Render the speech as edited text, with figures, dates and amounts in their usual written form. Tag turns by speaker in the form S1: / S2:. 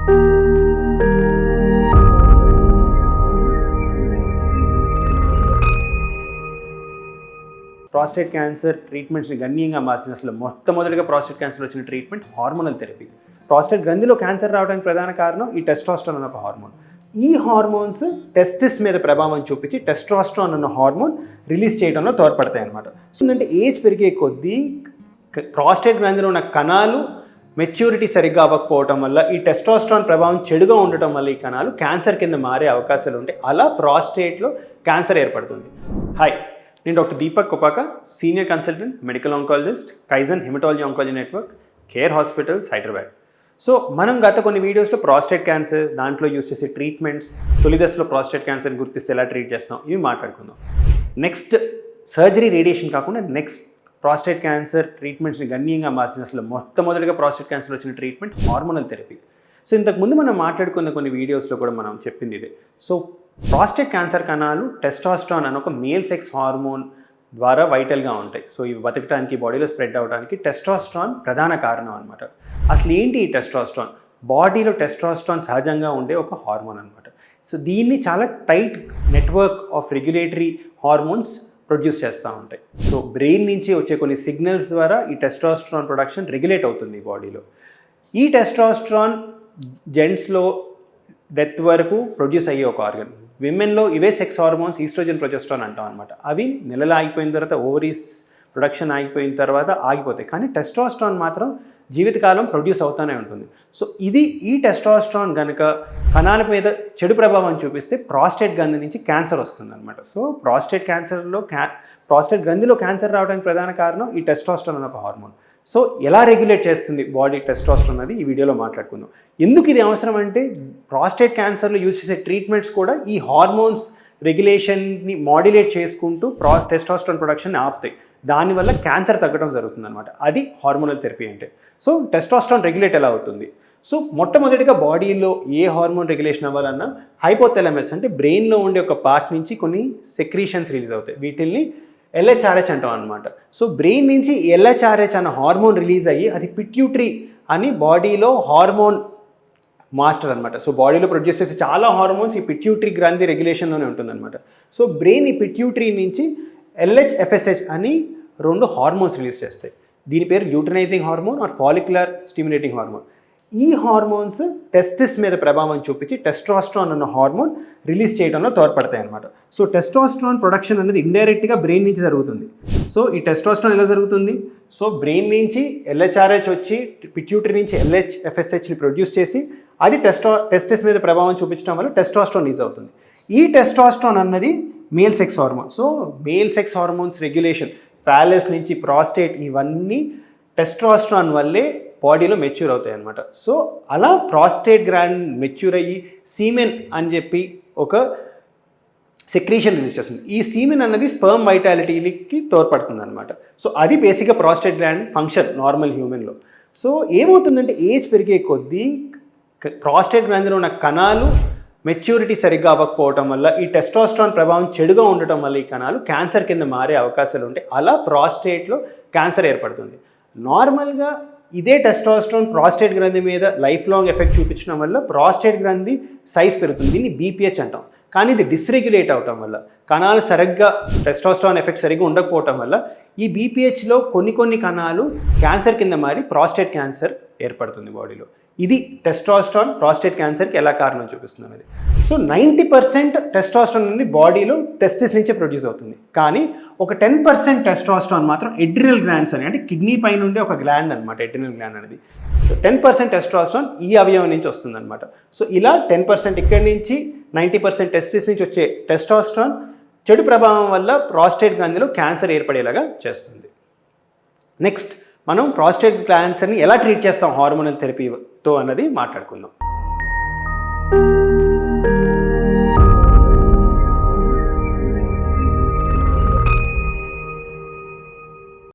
S1: Prostate cancer ట్రీట్మెంట్స్ని గణనీయంగా మార్చిన అసలు మొట్టమొదటిగా ప్రాస్టేట్ క్యాన్సర్ వచ్చిన ట్రీట్మెంట్ హార్మోనల్ థెరపీ. ప్రాస్టేట్ గ్రంథిలో క్యాన్సర్ రావడానికి ప్రధాన కారణం ఈ టెస్టోస్టెరాన్ అనే ఒక హార్మోన్. ఈ హార్మోన్స్ టెస్టిస్ మీద ప్రభావం చూపించి టెస్టోస్టెరాన్ అన్న హార్మోన్ రిలీజ్ చేయడంలో తోడ్పడతాయి అన్నమాట. సో ఏంటంటే ఏజ్ పెరిగే కొద్దీ ప్రాస్టేట్ గ్రంథిలో ఉన్న కణాలు మెచ్యూరిటీ సరిగ్గా అవ్వకపోవటం వల్ల ఈ టెస్టోస్టెరాన్ ప్రభావం చెడుగా ఉండటం వల్ల ఈ కణాలు క్యాన్సర్ కింద మారే అవకాశాలు ఉంటాయి. అలా ప్రాస్టేట్లో క్యాన్సర్ ఏర్పడుతుంది. హాయ్, నేను doctor Deepak Kopaka, senior consultant medical oncologist, Kaizen haematology oncology network, care hospitals, Hyderabad. So మనం గత కొన్ని వీడియోస్లో ప్రాస్టేట్ క్యాన్సర్, దాంట్లో యూస్ చేసే ట్రీట్మెంట్స్, తొలి దశలో ప్రాస్టేట్ క్యాన్సర్ని గుర్తిస్తే ఎలా ట్రీట్ చేస్తాం, ఇవి మాట్లాడుకుందాం. నెక్స్ట్ సర్జరీ, రేడియేషన్ కాకుండా నెక్స్ట్ ప్రాస్టేట్ క్యాన్సర్ ట్రీట్మెంట్స్ని గణనీయంగా మార్చిన అసలు మొట్టమొదటిగా ప్రాస్టేట్ క్యాన్సర్ వచ్చిన ట్రీట్మెంట్ హార్మోనల్ థెరపీ. సో ఇంతకుముందు మనం మాట్లాడుకున్న కొన్ని వీడియోస్లో కూడా మనం చెప్పింది ఇదే. సో ప్రాస్టేట్ క్యాన్సర్ కణాలు టెస్టోస్టెరాన్ అనే ఒక మేల్ సెక్స్ హార్మోన్ ద్వారా వైటల్గా ఉంటాయి. సో ఇవి బతకడానికి, బాడీలో స్ప్రెడ్ అవ్వడానికి టెస్టోస్టెరాన్ ప్రధాన కారణం అనమాట. అసలు ఏంటి ఈ టెస్టోస్టెరాన్? బాడీలో టెస్టోస్టెరాన్ సహజంగా ఉండే ఒక హార్మోన్ అనమాట. సో దీన్ని చాలా tight network of regulatory hormones produce చేస్తూ ఉంటాయి. సో బ్రెయిన్ నుంచి వచ్చే కొన్ని సిగ్నల్స్ ద్వారా ఈ టెస్టోస్టెరాన్ ప్రొడక్షన్ రెగ్యులేట్ అవుతుంది బాడీలో. ఈ టెస్టోస్టెరాన్ జెంట్స్లో డెత్ వరకు ప్రొడ్యూస్ అయ్యే ఒక ఆర్గన్. విమెన్లో ఇవే సెక్స్ హార్మోన్స్ ఈస్ట్రోజన్, ప్రొజెస్ట్రాన్ అంటాం అనమాట. అవి నెలలు ఆగిపోయిన తర్వాత, ఓవరీస్ ప్రొడక్షన్ ఆగిపోయిన తర్వాత ఆగిపోతాయి. కానీ టెస్టోస్టెరాన్ మాత్రం జీవితకాలం ప్రొడ్యూస్ అవుతూనే ఉంటుంది. సో ఈ టెస్టోస్టెరాన్ కనుక కణాల మీద చెడు ప్రభావం చూపిస్తే ప్రాస్టేట్ గ్రంథి నుంచి క్యాన్సర్ వస్తుంది అనమాట. సో ప్రాస్టేట్ గ్రంథిలో క్యాన్సర్ రావడానికి ప్రధాన కారణం ఈ టెస్టోస్టెరాన్ అనే ఒక హార్మోన్. సో ఎలా రెగ్యులేట్ చేస్తుంది బాడీ టెస్టోస్టెరాన్ అనేది ఈ వీడియోలో మాట్లాడుకుందాం. ఎందుకు ఇది అవసరం అంటే, ప్రాస్టేట్ క్యాన్సర్లో యూజ్ చేసే ట్రీట్మెంట్స్ కూడా ఈ హార్మోన్స్ రెగ్యులేషన్ని మాడ్యులేట్ చేసుకుంటూ టెస్టోస్టెరాన్ ప్రొడక్షన్ని ఆపుతాయి. దానివల్ల క్యాన్సర్ తగ్గడం జరుగుతుంది అనమాట. అది హార్మోనల్ థెరపీ అంటే. సో టెస్టోస్టెరాన్ రెగ్యులేట్ ఎలా అవుతుంది? సో మొట్టమొదటిగా బాడీలో ఏ హార్మోన్ రెగ్యులేషన్ అవ్వాలన్నా హైపోథాలమస్ అంటే బ్రెయిన్లో ఉండే ఒక పార్ట్ నుంచి కొన్ని సెక్రీషన్స్ రిలీజ్ అవుతాయి. వీటిల్ని LHRH అంటాం అనమాట. సో బ్రెయిన్ నుంచి LHRH అన్న హార్మోన్ రిలీజ్ అయ్యి అది పిట్యూటరీ అని బాడీలో హార్మోన్ మాస్టర్ అనమాట. సో బాడీలో ప్రొడ్యూస్ చేసే చాలా హార్మోన్స్ ఈ పిట్యూటరీ గ్రంథి రెగ్యులేషన్లోనే ఉంటుందన్నమాట. సో బ్రెయిన్ ఈ పిట్యూటరీ నుంచి LHFSH అని 2 హార్మోన్స్ రిలీజ్ చేస్తాయి. దీని పేరు luteinizing hormone or follicular stimulating hormone. ఈ హార్మోన్స్ టెస్టిస్ మీద ప్రభావం చూపించి టెస్టోస్టెరాన్ అన్న హార్మోన్ రిలీజ్ చేయడంలో తోడ్పడతాయి అనమాట. సో టెస్టోస్టెరాన్ ప్రొడక్షన్ అనేది ఇండైరెక్ట్గా బ్రెయిన్ నుంచి జరుగుతుంది. సో ఈ టెస్టోస్టెరాన్ ఎలా జరుగుతుంది? సో బ్రెయిన్ నుంచి LHRH వచ్చి పిట్యూటరీ నుంచి LHFSHని ప్రొడ్యూస్ చేసి అది టెస్టిస్ మీద ప్రభావం చూపించడం వల్ల టెస్టోస్టెరాన్ రిలీజ్ అవుతుంది. ఈ టెస్టోస్టెరాన్ అన్నది male sex hormone. So male sex hormones regulation, palace నుంచి ప్రాస్టేట్, ఇవన్నీ టెస్టోస్టెరాన్ వల్లే బాడీలో మెచ్యూర్ అవుతాయి అన్నమాట. సో అలా ప్రాస్టేట్ గ్లాండ్ మెచ్యూర్ అయ్యి సీమెన్ అని చెప్పి ఒక సెక్రీషన్ రిలీజ్ చేస్తుంది. ఈ సీమెన్ అన్నది స్పర్మ్ వైటాలిటీకి తోడ్పడుతుంది అనమాట. సో అది బేసిక్గా ప్రాస్టేట్ గ్లాండ్ ఫంక్షన్ నార్మల్ హ్యూమన్లో. సో ఏమవుతుందంటే ఏజ్ పెరిగే కొద్దీ ప్రాస్టేట్ గ్లాండ్లో ఉన్న కణాలు మెచ్యూరిటీ సరిగ్గా అవ్వకపోవటం వల్ల ఈ టెస్టోస్టెరాన్ ప్రభావం చెడుగా ఉండటం వల్ల ఈ కణాలు క్యాన్సర్ కింద మారే అవకాశాలు ఉంటాయి. అలా ప్రాస్టేట్లో క్యాన్సర్ ఏర్పడుతుంది. నార్మల్గా ఇదే టెస్టోస్టెరాన్ ప్రాస్టేట్ గ్రంథి మీద లైఫ్ లాంగ్ ఎఫెక్ట్ చూపించడం వల్ల ప్రాస్టేట్ గ్రంథి సైజ్ పెరుగుతుంది. దీన్ని BPH అంటాం. కానీ ఇది డిస్రెగ్యులేట్ అవటం వల్ల, కణాలు సరిగ్గా టెస్టోస్టెరాన్ ఎఫెక్ట్ సరిగ్గా ఉండకపోవటం వల్ల ఈ BPHలో కొన్ని కణాలు క్యాన్సర్ కింద మారి ప్రాస్టేట్ క్యాన్సర్ ఏర్పడుతుంది బాడీలో. ఇది టెస్టోస్టెరాన్ ప్రాస్టేట్ క్యాన్సర్కి ఎలా కారణం చూపిస్తుంది అనేది. సో 90% టెస్టోస్టెరాన్ అనేది బాడీలో టెస్టిస్ నుంచే ప్రొడ్యూస్ అవుతుంది. కానీ ఒక 10% టెస్టోస్టెరాన్ మాత్రం ఎడ్రినల్ గ్లాండ్స్ అని, అంటే కిడ్నీ పైన ఉండే ఒక గ్లాండ్ అనమాట ఎడ్రినల్ గ్లాండ్ అనేది. సో 10% టెస్టోస్టెరాన్ ఈ అవయవం నుంచి వస్తుంది అనమాట. సో ఇలా 10% ఇక్కడి నుంచి 90% టెస్టిస్ నుంచి వచ్చే టెస్టోస్టెరాన్ చెడు ప్రభావం వల్ల ప్రాస్టేట్ గ్రంథిలో క్యాన్సర్ ఏర్పడేలాగా చేస్తుంది. నెక్స్ట్ మనం ప్రాస్టేట్ క్యాన్సర్ని ఎలా ట్రీట్ చేస్తాం హార్మోనల్ థెరపీతో అన్నది మాట్లాడుకుందాం.